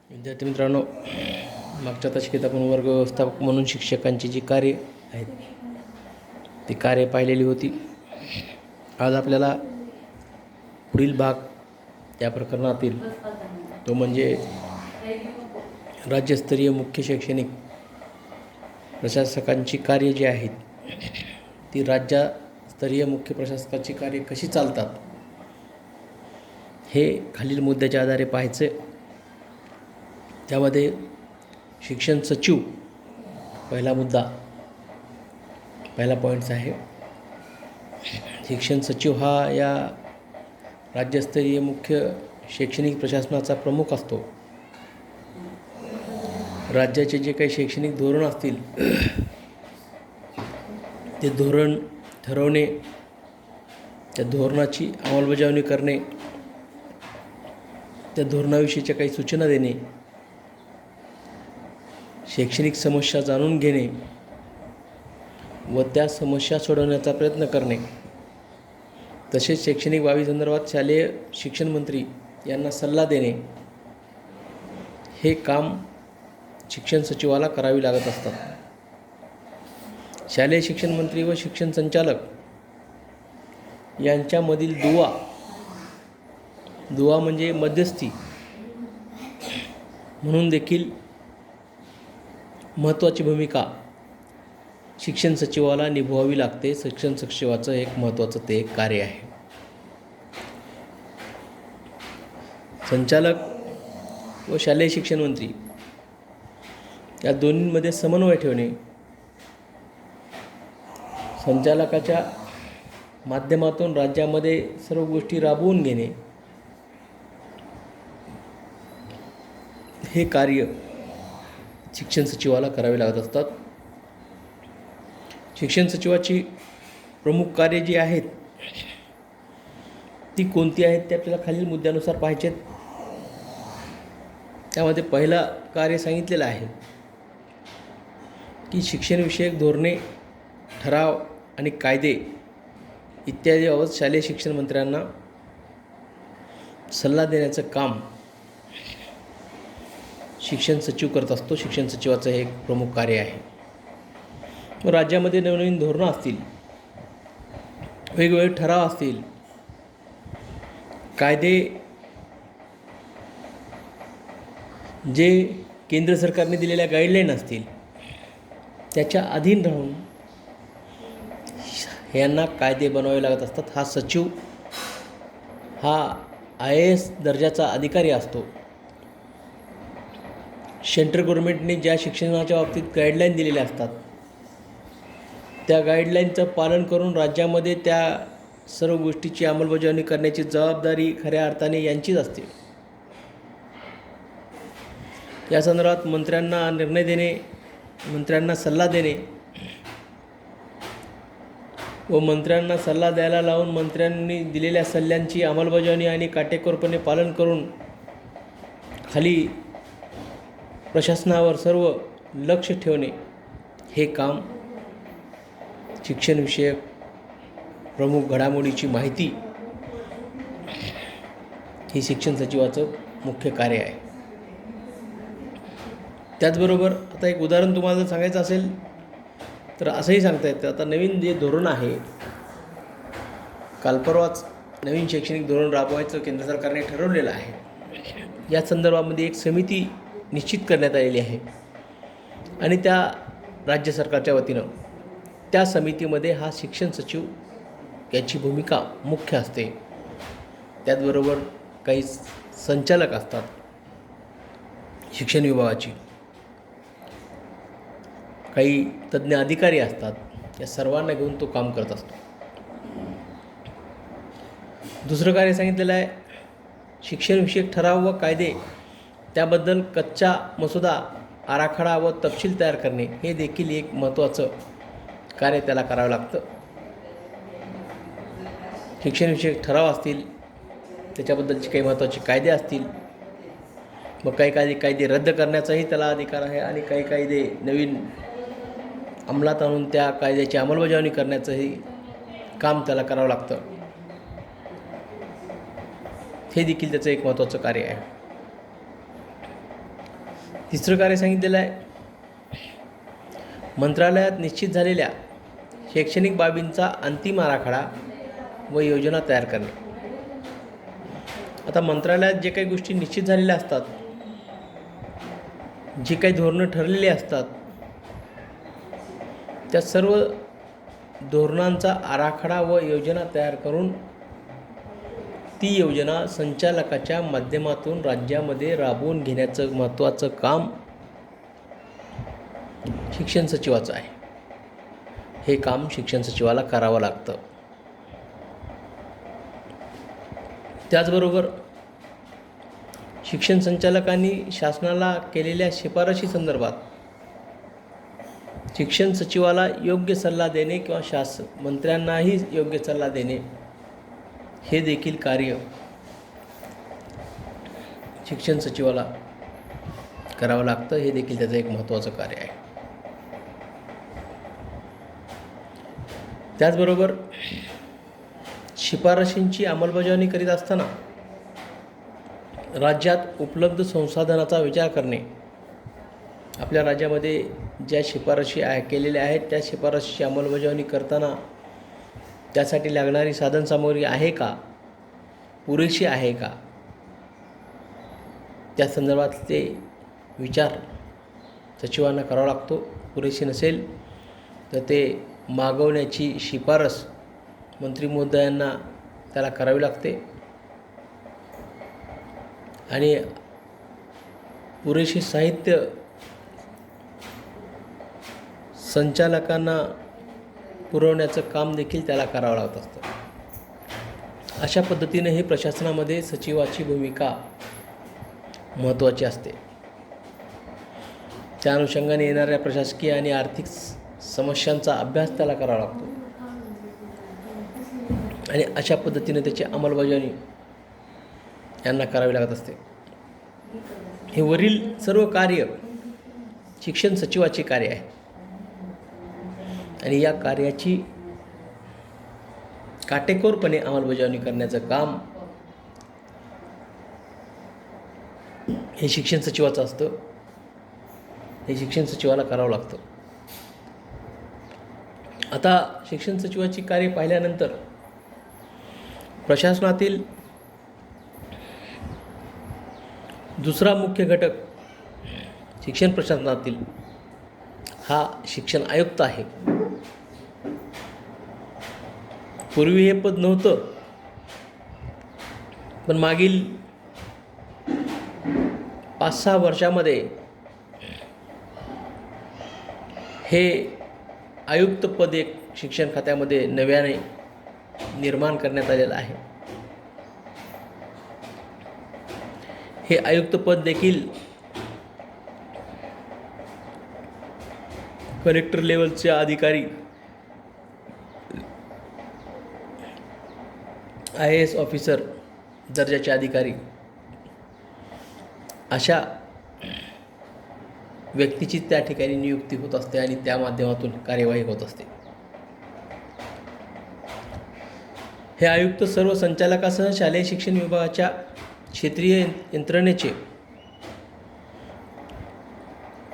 विद्यार्थी मित्रांनो, मागच्या तासिकेत आपण वर्ग व्यवस्थापक म्हणून शिक्षकांची जी कार्य आहेत ती कार्य पाहिलेली होती. आज आपल्याला पुढील भाग त्या प्रकरणातील तो म्हणजे राज्यस्तरीय मुख्य शैक्षणिक प्रशासकांची कार्य जी आहेत ती राज्यस्तरीय मुख्य प्रशासकाची कार्य कशी चालतात हे खालील मुद्द्याच्या आधारे पाहायचे. त्यामध्ये शिक्षण सचिव पहिला मुद्दा, पहिला पॉईंट्स आहे. शिक्षण सचिव हा या राज्यस्तरीय मुख्य शैक्षणिक प्रशासनाचा प्रमुख असतो. राज्याचे जे काही शैक्षणिक धोरण असतील ते धोरण ठरवणे, त्या धोरणाची अंमलबजावणी करणे, त्या धोरणाविषयीच्या काही सूचना देणे, शैक्षणिक समस्या जाणून घेणे व त्या समस्या सोडवण्याचा प्रयत्न करणे, तसेच शैक्षणिक बाबीसंदर्भात शालेय शिक्षण मंत्री यांना सल्ला देणे हे काम शिक्षण सचिवाला करावे लागत असतात. शालेय शिक्षण मंत्री व शिक्षण संचालक यांच्यामधील दुवा म्हणजे मध्यस्थी म्हणून देखील महत्त्वाची भूमिका शिक्षण सचिवाला निभवावी लागते. शिक्षण सचिवाचं एक महत्त्वाचं ते एक कार्य आहे. संचालक व शालेय शिक्षण मंत्री या दोन्हींमध्ये समन्वय ठेवणे, संचालकाच्या माध्यमातून राज्यामध्ये सर्व गोष्टी राबवून घेणे हे कार्य शिक्षण सचिवाला करावे लागत असतात. शिक्षण सचिवाची प्रमुख कार्य जी आहेत ती कोणती आहेत ते आपल्याला खालील मुद्द्यानुसार पाहायचे. त्यामध्ये पहिला कार्य सांगितलेलं आहे की शिक्षणविषयक धोरणे, ठराव आणि कायदे इत्यादीबाबत शालेय शिक्षण मंत्र्यांना सल्ला देण्याचं काम शिक्षण सचिव करत असतो. शिक्षण सचिवाचं हे एक प्रमुख कार्य आहे. राज्यामध्ये नवनवीन धोरणं असतील, वेगवेगळे ठराव असतील, कायदे जे केंद्र सरकारने दिलेल्या गाईडलाईन असतील त्याच्या अधीन राहून यांना कायदे बनवावे लागत असतात. हा सचिव हा IAS दर्जाचा अधिकारी असतो. सेंट्रल गव्हर्नमेंटने ज्या शिक्षणाच्या बाबतीत गाईडलाईन दिलेल्या असतात त्या गाईडलाईनचं पालन करून राज्यामध्ये त्या सर्व गोष्टीची अंमलबजावणी करण्याची जबाबदारी खऱ्या अर्थाने यांचीच असते. या संदर्भात मंत्र्यांना निर्णय देणे, मंत्र्यांना सल्ला देणे व मंत्र्यांना सल्ला द्यायला लावून मंत्र्यांनी दिलेल्या सल्ल्यांची अंमलबजावणी आणि काटेकोरपणे पालन करून खाली प्रशासनावर सर्व लक्ष ठेवणे हे काम शिक्षणविषयक प्रमुख घडामोडीची माहिती ही शिक्षण सचिवाचं मुख्य कार्य आहे. त्याचबरोबर आता एक उदाहरण तुम्हाला जर सांगायचं असेल तर असंही सांगता येतं. आता नवीन जे धोरण आहे, काल परवाच नवीन शैक्षणिक धोरण राबवायचं केंद्र सरकारने ठरवलेलं आहे. या संदर्भामध्ये एक समिती निश्चित करण्यात आलेली आहे आणि त्या राज्य सरकारच्या वतीनं त्या समितीमध्ये हा शिक्षण सचिव याची भूमिका मुख्य असते. त्याचबरोबर काही संचालक असतात शिक्षण विभागाची, काही तज्ज्ञ अधिकारी असतात. या सर्वांना घेऊन तो काम करत असतो. दुसरं कार्य सांगितलेलं आहे शिक्षणविषयक ठराव व कायदे त्याबद्दल कच्चा मसुदा, आराखडा व तपशील तयार करणे हे देखील एक महत्त्वाचं कार्य त्याला करावं लागतं. शिक्षणविषयक ठराव असतील, त्याच्याबद्दलचे काही महत्त्वाचे कायदे असतील, मग काही कायदे रद्द करण्याचाही त्याला अधिकार आहे आणि काही कायदे नवीन अंमलात आणून त्या कायद्याची अंमलबजावणी करण्याचंही काम त्याला करावं लागतं. हे देखील त्याचं एक महत्त्वाचं कार्य आहे. तिसरं कार्य सांगितलेलं आहे, मंत्रालयात निश्चित झालेल्या शैक्षणिक बाबींचा अंतिम आराखडा व योजना तयार करणे. आता मंत्रालयात जे काही गोष्टी निश्चित झालेल्या असतात, जी काही धोरणं ठरलेली असतात, त्या सर्व धोरणांचा आराखडा व योजना तयार करून ती योजना संचालकाच्या माध्यमातून राज्यामध्ये राबवून घेण्याचं महत्त्वाचं काम शिक्षण सचिवाचं आहे. हे काम शिक्षण सचिवाला करावं लागतं. त्याचबरोबर शिक्षण संचालकांनी शासनाला केलेल्या शिफारशी संदर्भात शिक्षण सचिवाला योग्य सल्ला देणे किंवा मंत्र्यांनाही योग्य सल्ला देणे हे देखील कार्य शिक्षण सचिवाला करावं लागतं. हे देखील त्याचं एक महत्त्वाचं कार्य आहे. त्याचबरोबर शिफारशींची अंमलबजावणी करीत असताना राज्यात उपलब्ध संसाधनाचा विचार करणे. आपल्या राज्यामध्ये ज्या शिफारशी केलेल्या आहेत त्या शिफारशीची अंमलबजावणी करताना त्यासाठी लागणारी साधनसामुग्री आहे का, पुरेशी आहे का, त्या संदर्भातले विचार सचिवांना करावा लागतो. पुरेशी नसेल तर ते मागवण्याची शिफारस मंत्री महोदयांना त्याला करावी लागते आणि पुरेशी साहित्य संचालकांना पुरवण्याचं काम देखील त्याला करावं लागत असतं. अशा पद्धतीने हे प्रशासनामध्ये सचिवाची भूमिका महत्त्वाची असते. त्या अनुषंगाने येणाऱ्या प्रशासकीय आणि आर्थिक समस्यांचा अभ्यास त्याला करावा लागतो आणि अशा पद्धतीने त्याची अंमलबजावणी यांना करावी लागत असते. हे वरील सर्व कार्य शिक्षण सचिवाचे कार्य आहे आणि या कार्याची काटेकोरपणे अंमलबजावणी करण्याचं काम हे शिक्षण सचिवाचं असतं. हे शिक्षण सचिवाला करावं लागतं. आता शिक्षण सचिवाची कार्य पाहिल्यानंतर प्रशासनातील दुसरा मुख्य घटक शिक्षण प्रशासनातील हा शिक्षण आयुक्त आहे. पूर्वी हे पद नव्हतं, पण मागील 5-6 वर्षामध्ये हे आयुक्त पद एक शिक्षण खात्यामध्ये नव्याने निर्माण करण्यात आलेलं आहे. हे आयुक्त पद देखील कलेक्टर लेवलचे अधिकारी, IAS ऑफिसर दर्जाचे अधिकारी अशा व्यक्तीची त्या ठिकाणी नियुक्ती होत असते आणि त्या माध्यमातून कार्यवाही होत असते. हे आयुक्त सर्व संचालकासह शालेय शिक्षण विभागाच्या क्षेत्रीय यंत्रणेचे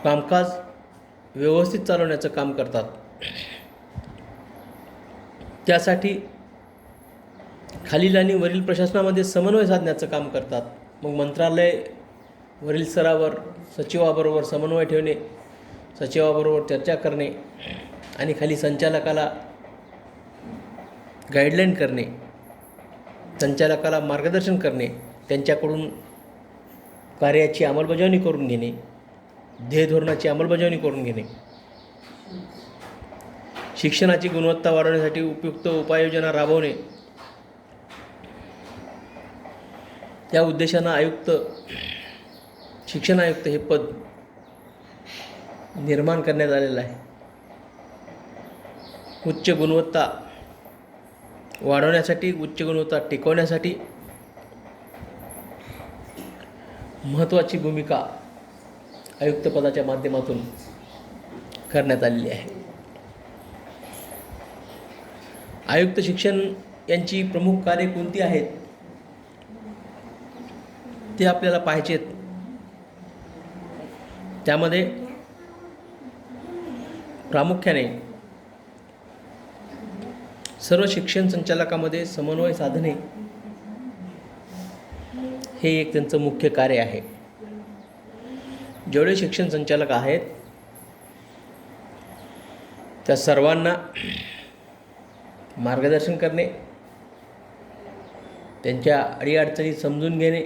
कामकाज व्यवस्थित चालवण्याचं काम करतात. त्यासाठी खालील आणि वरील प्रशासनामध्ये समन्वय साधण्याचं काम करतात. मग मंत्रालय वरील स्तरावर सचिवाबरोबर समन्वय ठेवणे, सचिवाबरोबर चर्चा करणे आणि खाली संचालकाला गाईडलाईन करणे, संचालकाला मार्गदर्शन करणे, त्यांच्याकडून कार्याची अंमलबजावणी करून घेणे, ध्येय धोरणाची अंमलबजावणी करून घेणे, शिक्षणाची गुणवत्ता वाढवण्यासाठी उपयुक्त उपाययोजना राबवणे. या उद्देशानं शिक्षण आयुक्त हे पद निर्माण करण्यात आलेलं आहे. उच्च गुणवत्ता वाढवण्यासाठी, उच्च गुणवत्ता टिकवण्यासाठी महत्त्वाची भूमिका आयुक्त पदाच्या माध्यमातून करण्यात आलेली आहे. आयुक्त शिक्षण यांची प्रमुख कार्ये कोणती आहेत ते आपल्याला पाहायचे आहेत. त्यामध्ये प्रामुख्याने सर्व शिक्षण संचालकामध्ये समन्वय साधणे हे एक त्यांचं मुख्य कार्य आहे. जेवढे शिक्षण संचालक आहेत त्या सर्वांना मार्गदर्शन करणे, त्यांच्या अडीअडचणी समजून घेणे,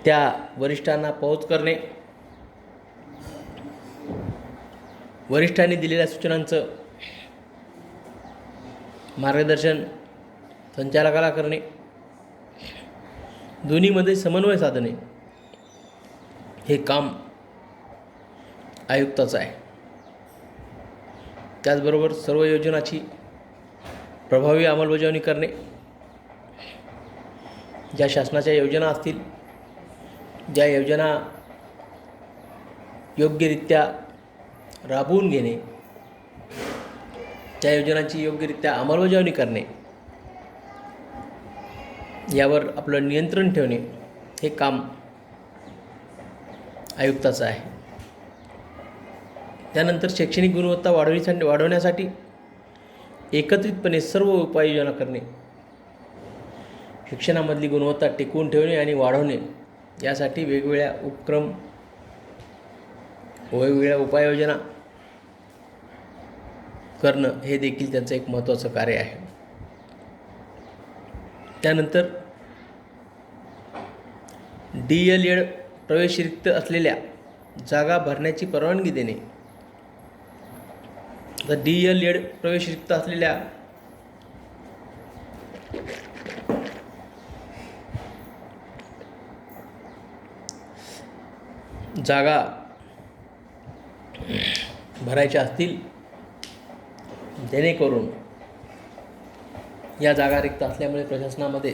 त्या वरिष्ठांना पोहोच करणे, वरिष्ठांनी दिलेल्या सूचनांचं मार्गदर्शन संचालकाला करणे, दोन्हीमध्ये समन्वय साधणे हे काम आयुक्ताचं आहे. त्याचबरोबर सर्व योजनाची प्रभावी अंमलबजावणी करणे, ज्या शासनाच्या योजना असतील, ज्या योजना योग्यरित्या राबवून घेणे, त्या योजनांची योग्यरित्या अंमलबजावणी करणे, यावर आपलं नियंत्रण ठेवणे हे काम आयुक्ताचं आहे. त्यानंतर शैक्षणिक गुणवत्ता वाढवण्यासाठी एकत्रितपणे सर्व उपाययोजना करणे, शिक्षणामधली गुणवत्ता टिकवून ठेवणे आणि वाढवणे यासाठी वेगवेगळ्या उपक्रम, वेगवेगळ्या उपाययोजना करणं हे देखील त्यांचं एक महत्त्वाचं कार्य आहे. त्यानंतर DL.ED प्रवेश रिक्त असलेल्या जागा भरण्याची परवानगी देणे. तर DL.ED प्रवेश रिक्त असलेल्या जागा भरायच्या असतील, जेणेकरून या जागा रिक्त असल्यामुळे प्रशासनामध्ये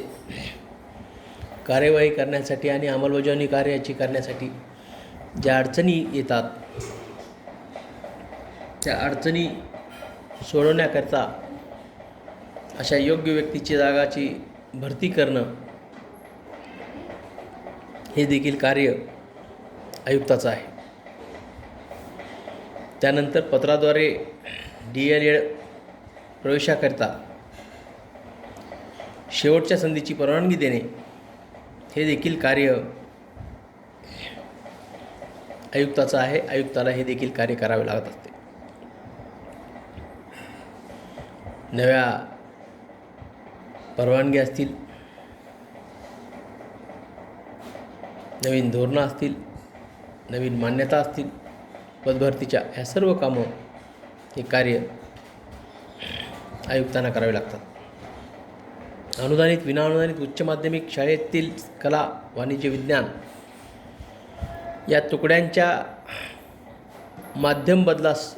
कार्यवाही करण्यासाठी आणि अंमलबजावणी कार्याची करण्यासाठी ज्या अडचणी येतात त्या अडचणी सोडवण्याकरता अशा योग्य व्यक्तीची जागाची भरती करणं हे देखील कार्य आयुक्ताचं आहे. त्यानंतर पत्राद्वारे DL.ED प्रवेशाकरता शेवटच्या संधीची परवानगी देणे हे देखील कार्य आयुक्ताचं आहे. आयुक्ताला हे देखील कार्य करावे लागत असते. नव्या परवानग्या असतील, नवीन धोरणं असतील, नवीन मान्यता असतील पदभरतीच्या, ह्या सर्व कामं हे कार्य आयुक्तांना करावे लागतात. अनुदानित, विनाअनुदानित उच्च माध्यमिक शाळेतील कला, वाणिज्य, विज्ञान या तुकड्यांच्या माध्यम बदलास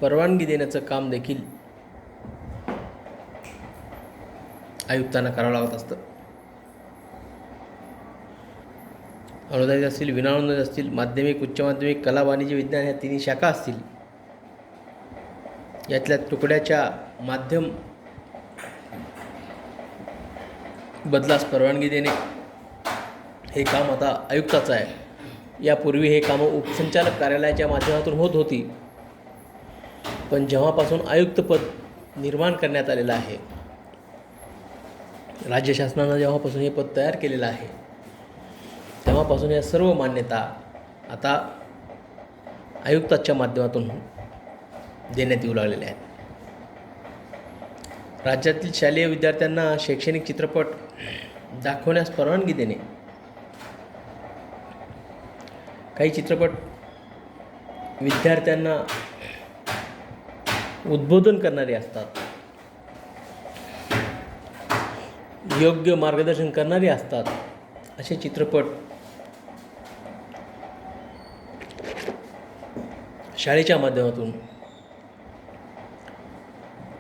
परवानगी देण्याचं काम देखील आयुक्तांना करावं लागत असतं. अनुदानित असतील, विनाअनुदानित असतील, माध्यमिक, उच्च माध्यमिक, कला, वाणिज्य, विज्ञान ह्या तिन्ही शाखा असतील, यातल्या तुकड्याच्या माध्यम बदलास परवानगी देणे हे काम आता आयुक्ताचं आहे. यापूर्वी हे कामं उपसंचालक कार्यालयाच्या माध्यमातून होत होती, पण जेव्हापासून आयुक्तपद निर्माण करण्यात आलेलं आहे, राज्य शासनानं जेव्हापासून हे पद तयार केलेलं आहे, तेव्हापासून या सर्व मान्यता आता आयुक्ताच्या माध्यमातून देण्यात येऊ लागलेल्या आहेत. राज्यातील शालेय विद्यार्थ्यांना शैक्षणिक चित्रपट दाखवण्यास परवानगी देणे. काही चित्रपट विद्यार्थ्यांना उद्बोधन करणारे असतात, योग्य मार्गदर्शन करणारे असतात. असे चित्रपट शाळेच्या माध्यमातून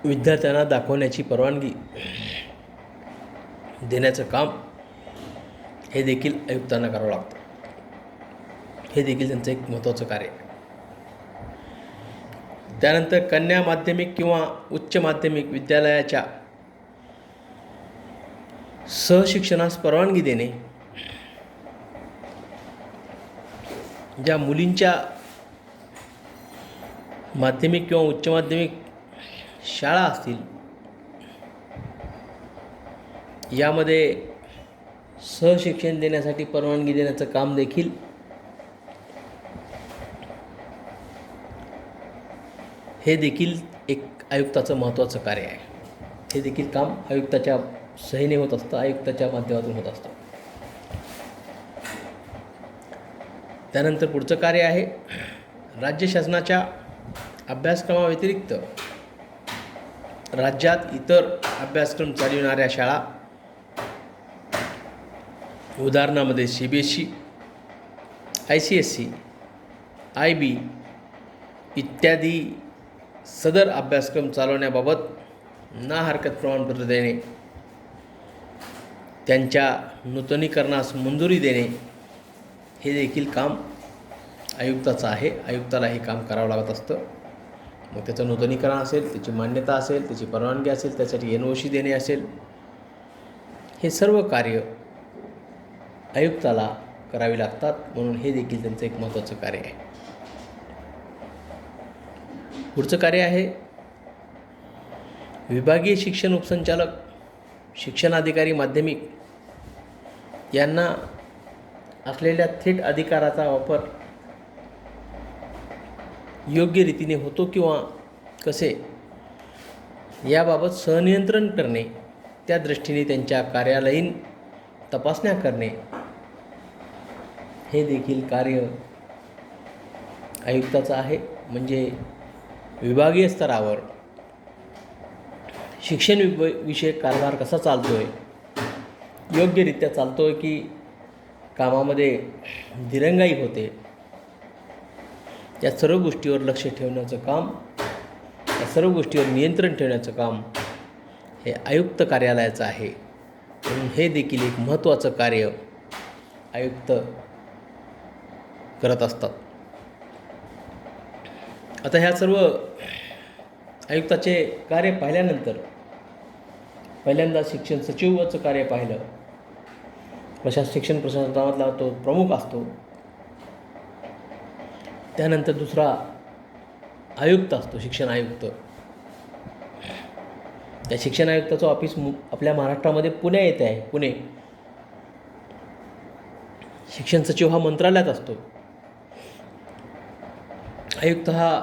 विद्यार्थ्यांना दाखवण्याची परवानगी देण्याचं काम हे देखील आयुक्तांना करावं लागतं. हे देखील त्यांचं एक महत्त्वाचं कार्य आहे. त्यानंतर कन्या माध्यमिक किंवा उच्च माध्यमिक विद्यालयाच्या सहशिक्षणास परवानगी देणे ज्या मुलींच्या माध्यमिक किंवा उच्च माध्यमिक शाळा असतील, यामध्ये सहशिक्षण देण्यासाठी परवानगी देण्याचं काम देखील हे देखील एक आयुक्ताचं महत्त्वाचं कार्य आहे. हे देखील काम आयुक्ताच्या सहीने होत असतं, आयुक्ताच्या माध्यमातून होत असतं. त्यानंतर पुढचं कार्य आहे राज्य शासनाच्या अभ्यासक्रमाव्यतिरिक्त राज्यात इतर अभ्यासक्रम चालविणाऱ्या शाळा, उदाहरणामध्ये CBSE, ICSE, IB इत्यादी सदर अभ्यासक्रम चालवण्याबाबत ना हरकत प्रमाणपत्र देणे, त्यांच्या नूतनीकरणास मंजुरी देणे हे देखील काम आयुक्ताचं आहे. आयुक्ताला हे काम करावं लागत असतं. मग त्याचं नूतनीकरण असेल, त्याची मान्यता असेल, त्याची परवानगी असेल, त्यासाठी NOC देणे असेल, हे सर्व कार्य आयुक्ताला करावी लागतात. म्हणून हे देखील त्यांचं एक महत्त्वाचं कार्य आहे. पुढचं कार्य आहे विभागीय शिक्षण उपसंचालक, शिक्षणाधिकारी माध्यमिक यांना असलेल्या थेट अधिकाराचा वापर योग्य रीतीने होतो किंवा कसे याबाबत सहनियंत्रण करणे, त्या दृष्टीने त्यांच्या कार्यालयीन तपासण्या करणे हे देखील कार्य आयुक्ताचं आहे. म्हणजे विभागीय स्तरावर शिक्षण विषयक कारभार कसा चालतो आहे, योग्यरित्या चालतो आहे की कामामध्ये दिरंगाई होते, या सर्व गोष्टीवर लक्ष ठेवण्याचं काम, या सर्व गोष्टीवर नियंत्रण ठेवण्याचं काम हे आयुक्त कार्यालयाचं आहे. म्हणून हे देखील एक महत्त्वाचं कार्य आयुक्त करत असतात. आता ह्या सर्व आयुक्ताचे कार्य पाहिल्यानंतर पहिल्यांदा शिक्षण सचिवाचं कार्य पाहिलं. शिक्षण प्रशासनामधला तो प्रमुख असतो. त्यानंतर दुसरा आयुक्त असतो, शिक्षण आयुक्त. त्या शिक्षण आयुक्ताचं ऑफिस आपल्या महाराष्ट्रामध्ये पुणे येथे आहे. पुणे. शिक्षण सचिव हा मंत्रालयात असतो. आयुक्त हा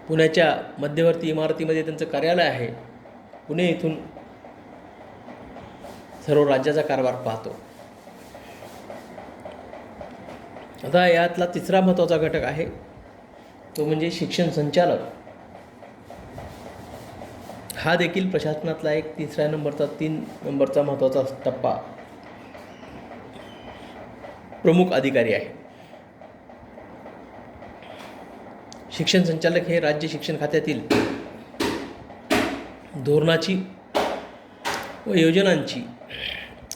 पुण्याच्या मध्यवर्ती इमारतीमध्ये त्यांचं कार्यालय आहे. पुणे येथून सर्व राज्याचा कारभार पाहतो. आता यातला तिसरा महत्त्वाचा घटक आहे तो म्हणजे शिक्षण संचालक. हा देखील प्रशासनातला एक 3 नंबरचा महत्त्वाचा टप्पा, प्रमुख अधिकारी आहे. शिक्षण संचालक हे राज्य शिक्षण खात्यातील धोरणाची व योजनांची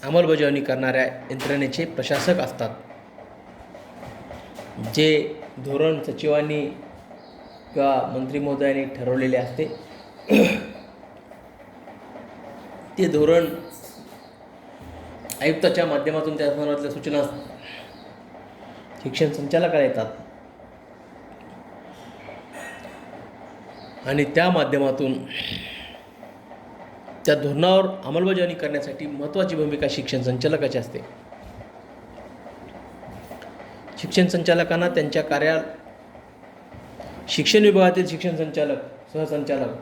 अंमलबजावणी करणाऱ्या यंत्रणेचे प्रशासक असतात. जे धोरण सचिवांनी किंवा मंत्री महोदयांनी ठरवलेले असते, ते धोरण आयुक्ताच्या माध्यमातून त्या संदर्भातल्या सूचना शिक्षण संचालकाला येतात आणि त्या माध्यमातून त्या धोरणावर अंमलबजावणी करण्यासाठी महत्त्वाची भूमिका शिक्षण संचालकाची असते. शिक्षण संचालकांना त्यांच्या शिक्षण विभागातील शिक्षण संचालक, सहसंचालक,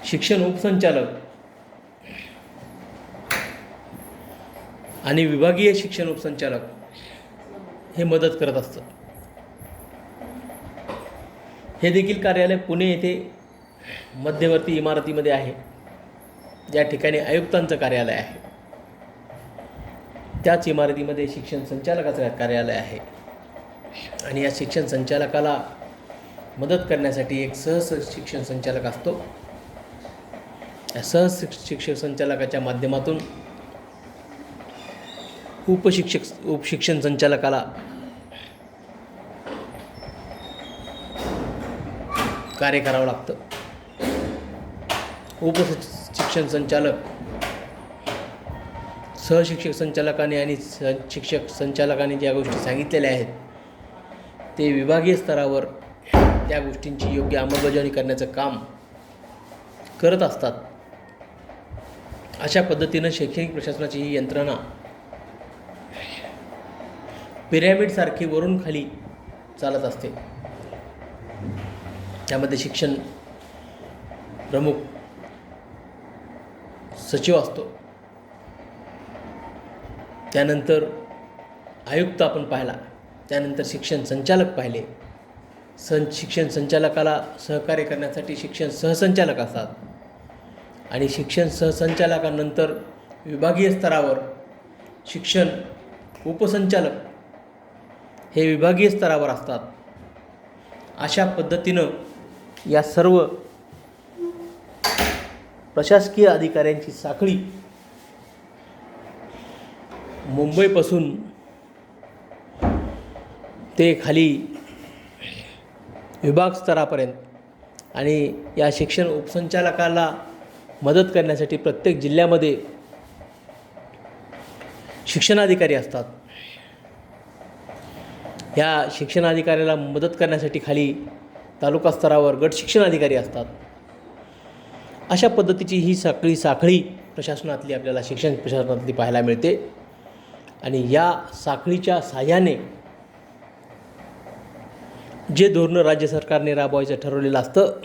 शिक्षण उपसंचालक आणि विभागीय शिक्षण उपसंचालक हे मदत करत असतात. हे देखील कार्यालय पुणे येथे मध्यवर्ती इमारतीमध्ये आहे, ज्या ठिकाणी आयुक्तांचं कार्यालय आहे. त्याच इमारतीमध्ये शिक्षण संचालकाचं कार्यालय आहे आणि या शिक्षण संचालकाला मदत करण्यासाठी एक शिक्षण संचालक असतो. या शिक्षण संचालकाच्या माध्यमातून उपशिक्षण संचालकाला कार्य करावं लागतं. उपशिक्षण संचालक सहशिक्षक संचालकाने आणि शिक्षक संचालकाने ज्या गोष्टी सांगितलेल्या आहेत ते विभागीय स्तरावर त्या गोष्टींची योग्य अंमलबजावणी करण्याचं काम करत असतात. अशा पद्धतीनं शैक्षणिक प्रशासनाची ही यंत्रणा पिरॅमिडसारखी वरून खाली चालत असते. त्यामध्ये शिक्षण प्रमुख सचिव असतो, त्यानंतर आयुक्त आपण पाहिला, त्यानंतर शिक्षण संचालक पाहिले, शिक्षण संचालकाला सहकार्य करण्यासाठी शिक्षण सहसंचालक असतात आणि शिक्षण सहसंचालकानंतर विभागीय स्तरावर शिक्षण उपसंचालक हे विभागीय स्तरावर असतात. अशा पद्धतीनं या सर्व प्रशासकीय अधिकाऱ्यांची साखळी मुंबईपासून ते खाली विभाग स्तरापर्यंत आणि या शिक्षण उपसंचालकाला मदत करण्यासाठी प्रत्येक जिल्ह्यामध्ये शिक्षणाधिकारी असतात. ह्या शिक्षणाधिकाऱ्याला मदत करण्यासाठी खाली तालुका स्तरावर गट शिक्षणाधिकारी असतात. अशा पद्धतीची ही साखळी प्रशासनातली आपल्याला शिक्षण प्रशासनातली पाहायला मिळते आणि या साखळीच्या साहाय्याने जे धोरणं राज्य सरकारने राबवायचं ठरवलेलं असतं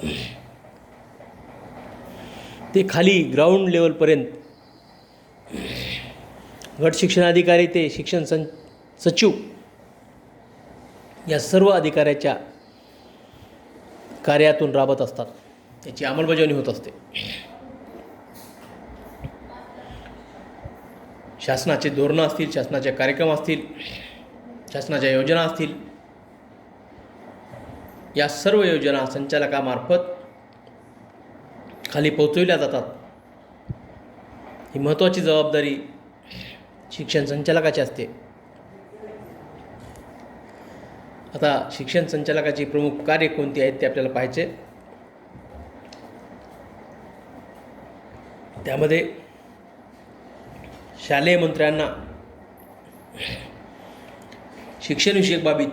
ते खाली ग्राउंड लेवलपर्यंत गट शिक्षणाधिकारी ते शिक्षण सचिव या सर्व अधिकाऱ्याच्या कार्यातून राबत असतात. त्याची अंमलबजावणी होत असते. शासनाचे धोरणं असतील, शासनाचे कार्यक्रम असतील, शासनाच्या योजना असतील, या सर्व योजना संचालकामार्फत खाली पोहोचविल्या जातात. ही महत्त्वाची जबाबदारी शिक्षण संचालकाची असते. आता शिक्षण संचालकाची प्रमुख कार्य कोणती आहेत ते आपल्याला पाहायचे. त्यामध्ये शालेय मंत्र्यांना शिक्षणविषयक बाबीत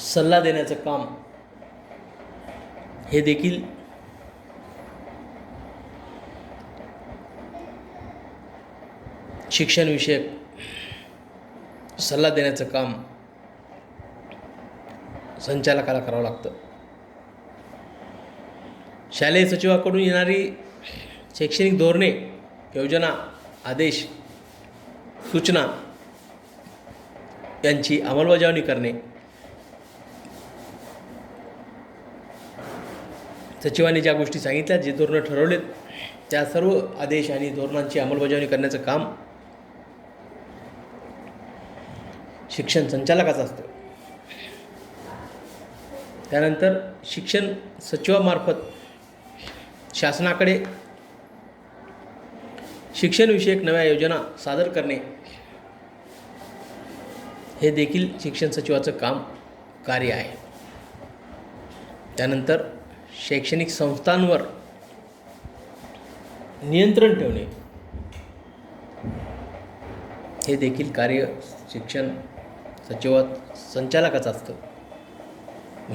सल्ला देण्याचं काम हे देखील शिक्षणविषयक सल्ला देण्याचं काम संचालकाला करावं लागतं. शालेय सचिवाकडून येणारी शैक्षणिक धोरणे, योजना, आदेश, सूचना यांची अंमलबजावणी करणे, सचिवांनी ज्या गोष्टी सांगितल्या, जे धोरणं ठरवलेत त्या सर्व आदेश आणि धोरणांची अंमलबजावणी करण्याचं काम शिक्षण संचालकाचं असतं. त्यानंतर शिक्षण सचिवामार्फत शासनाकडे शिक्षणविषयक नव्या योजना सादर करणे हे देखील शिक्षण सचिवाचं कार्य आहे. त्यानंतर शैक्षणिक संस्थांवर नियंत्रण ठेवणे हे देखील कार्य शिक्षण संचालकाचं असतं.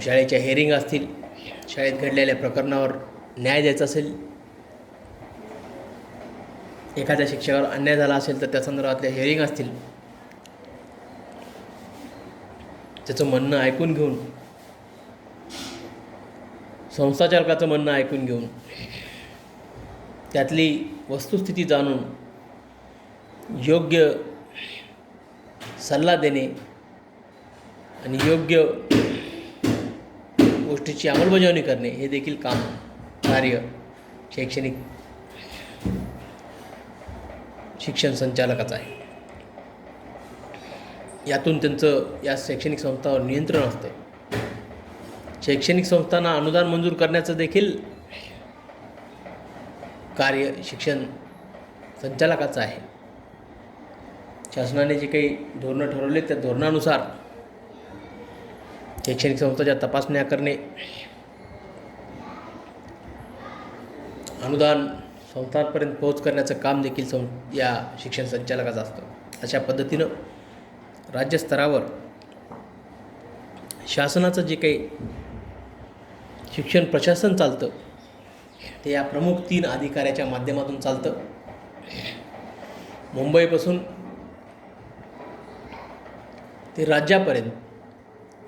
शाळेच्या हेअरिंग असतील, शाळेत घडलेल्या प्रकरणावर न्याय द्यायचा असेल, एखाद्या शिक्षकावर अन्याय झाला असेल तर त्या संदर्भातल्या हेअरिंग असतील, त्याचं म्हणणं ऐकून घेऊन, संस्थाचालकाचं म्हणणं ऐकून घेऊन त्यातली वस्तुस्थिती जाणून योग्य सल्ला देणे आणि योग्य गोष्टीची अंमलबजावणी करणे हे देखील कार्य शिक्षण संचालकाचं आहे. यातून त्यांचं या शैक्षणिक संस्थांवर नियंत्रण असते. शैक्षणिक संस्थांना अनुदान मंजूर करण्याचं देखील कार्य शिक्षण संचालकाचं आहे. शासनाने जे काही धोरणं ठरवले त्या धोरणानुसार शैक्षणिक संस्थांच्या तपासण्या करणे, अनुदान संस्थांपर्यंत पोहोच करण्याचं काम देखील या शिक्षण संचालकाचं असतं. अशा पद्धतीनं राज्यस्तरावर शासनाचं जे काही शिक्षण प्रशासन चालतं ते या प्रमुख 3 अधिकाऱ्याच्या माध्यमातून चालतं. मुंबईपासून ते राज्यापर्यंत,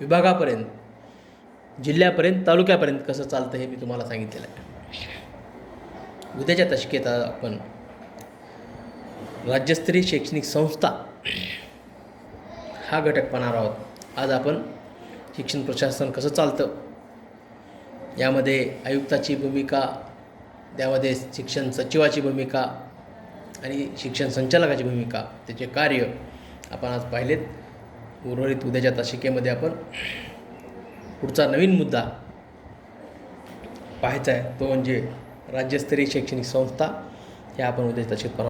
विभागापर्यंत, जिल्ह्यापर्यंत, तालुक्यापर्यंत कसं चालतं हे मी तुम्हाला सांगितलेलं आहे. उद्याच्या तासिकेत आपण राज्यस्तरीय शैक्षणिक संस्था हा घटक पाहणार आहोत. आज आपण शिक्षण प्रशासन कसं चालतं, यामध्ये आयुक्ताची भूमिका, त्यामध्ये शिक्षण सचिवाची भूमिका आणि शिक्षण संचालकाची भूमिका, त्याचे कार्य आपण आज पाहिलेत. उर्वरित उद्याच्या तासिकेमध्ये आपण पुढचा नवीन मुद्दा पाहायचा आहे, तो म्हणजे राज्यस्तरीय शैक्षणिक संस्था. हे आपण उद्याच्या तासिकेत पाहणार.